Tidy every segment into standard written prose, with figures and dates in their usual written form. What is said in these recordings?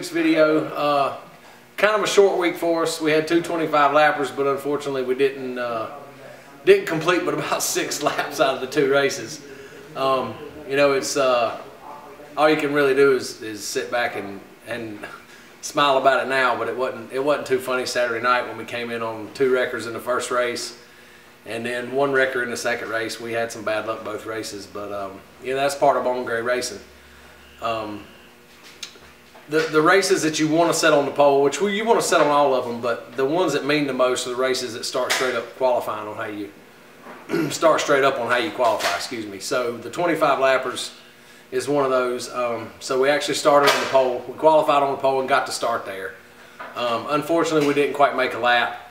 week's video. Kind of a short week for us. We had two 25 lappers, but unfortunately we didn't complete but about 6 laps out of the 2 races. You know, it's all you can really do is sit back and smile about it now, but it wasn't too funny Saturday night when we came in on 2 wreckers in the first race and then 1 wrecker in the second race. We had some bad luck both races, but yeah, that's part of Bohn racing. The races that you want to set on the pole, which you want to set on all of them, but the ones that mean the most are the races that start straight up qualifying on how you start straight up on how you qualify. Excuse me. So the 25 lappers is one of those. So we actually started on the pole. We qualified on the pole and got to start there. Unfortunately, we didn't quite make a lap.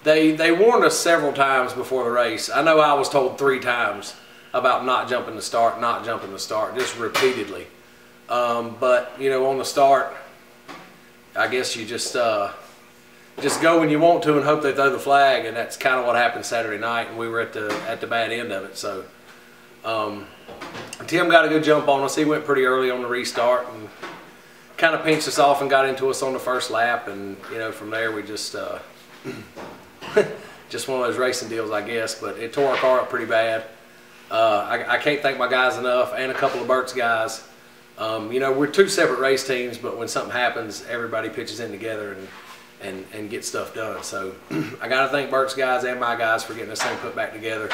They warned us several times before the race. I know I was told 3 times about not jumping the start, not jumping the start, just repeatedly. But you know, on the start, I guess you just go when you want to and hope they throw the flag, and that's kind of what happened Saturday night. And we were at the bad end of it. So Tim got a good jump on us. He went pretty early on the restart and kind of pinched us off and got into us on the first lap. And you know, from there we just just one of those racing deals, I guess. But it tore our car up pretty bad. I can't thank my guys enough, and a couple of Bert's guys. You know, we're 2 separate race teams, but when something happens, everybody pitches in together and gets stuff done. So I got to thank Bert's guys and my guys for getting this thing put back together.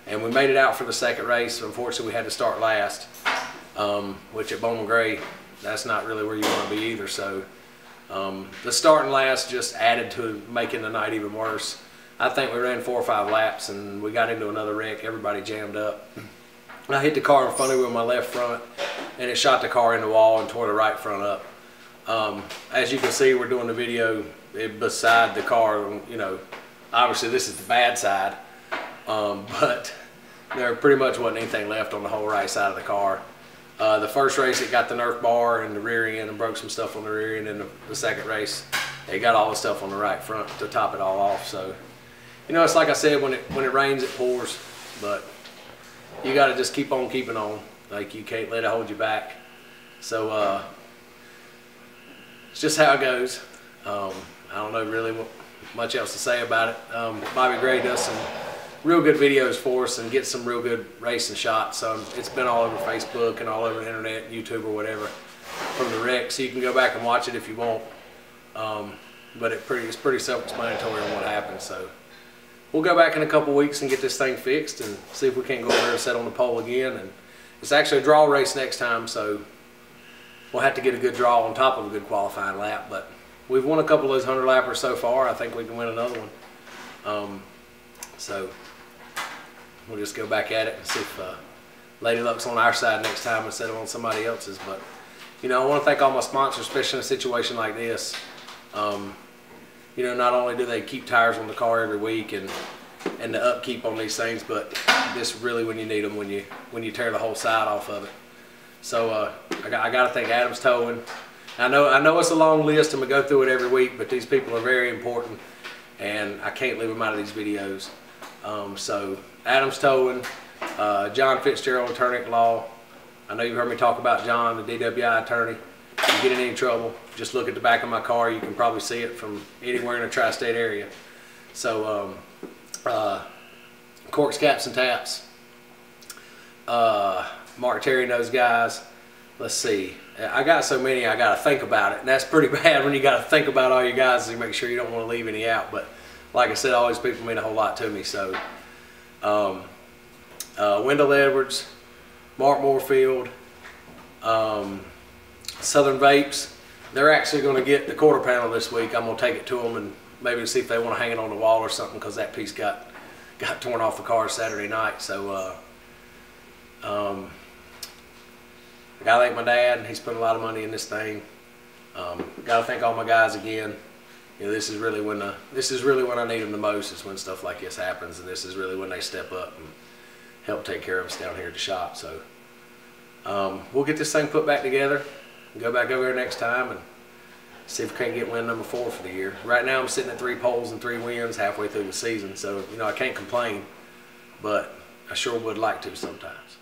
And we made it out for the second race. Unfortunately, we had to start last, which at Bohn Gray, that's not really where you want to be either. So the start and last just added to making the night even worse. I think we ran 4 or 5 laps and we got into another wreck. Everybody jammed up. I hit the car in front of me with my left front, and it shot the car in the wall and tore the right front up. As you can see, we're doing the video beside the car. You know, obviously this is the bad side, but there pretty much wasn't anything left on the whole right side of the car. The first race, it got the Nerf bar and the rear end and broke some stuff on the rear end. And the second race, it got all the stuff on the right front to top it all off. So, you know, it's like I said, when it rains, it pours, but you got to just keep on keeping on. Like, you can't let it hold you back. So it's just how it goes. I don't know really much else to say about it. Bobby Gray does some real good videos for us and gets some real good racing shots. It's been all over Facebook and all over the internet, YouTube or whatever, from the wreck. So you can go back and watch it if you want. But it's pretty self-explanatory on what happened. So we'll go back in a couple weeks and get this thing fixed and see if we can't go over there and set on the pole again. And it's actually a draw race next time, so we'll have to get a good draw on top of a good qualifying lap. But we've won a couple of those 100 lappers so far. I think we can win another one. So we'll just go back at it and see if Lady Luck's on our side next time instead of on somebody else's. But you know, I want to thank all my sponsors, especially in a situation like this. You know, not only do they keep tires on the car every week and the upkeep on these things, but this really when you need them, when you tear the whole side off of it. So I got to thank Adams Towing. I know it's a long list and we go through it every week, but these people are very important and I can't leave them out of these videos. So Adams Towing, John Fitzgerald, attorney at law. I know you've heard me talk about John, the DWI attorney. If you get in any trouble, just look at the back of my car. You can probably see it from anywhere in the tri-state area. So Corks, Caps, and Taps. Mark Terry and those guys. Let's see. I got so many I got to think about it. And that's pretty bad when you got to think about all your guys to make sure you don't want to leave any out. But like I said, all these people mean a whole lot to me. So Wendell Edwards, Mark Moorfield, Southern Vapes, they're actually going to get the quarter panel this week. I'm going to take it to them and maybe see if they want to hang it on the wall or something, because that piece got torn off the car Saturday night. So I got to thank my dad. He's put a lot of money in this thing. Got to thank all my guys again. You know, this is really when I need them the most, is when stuff like this happens, and this is really when they step up and help take care of us down here at the shop. So we'll get this thing put back together and go back over there next time and see if we can't get win number 4 for the year. Right now I'm sitting at 3 poles and 3 wins halfway through the season, so you know, I can't complain, but I sure would like to sometimes.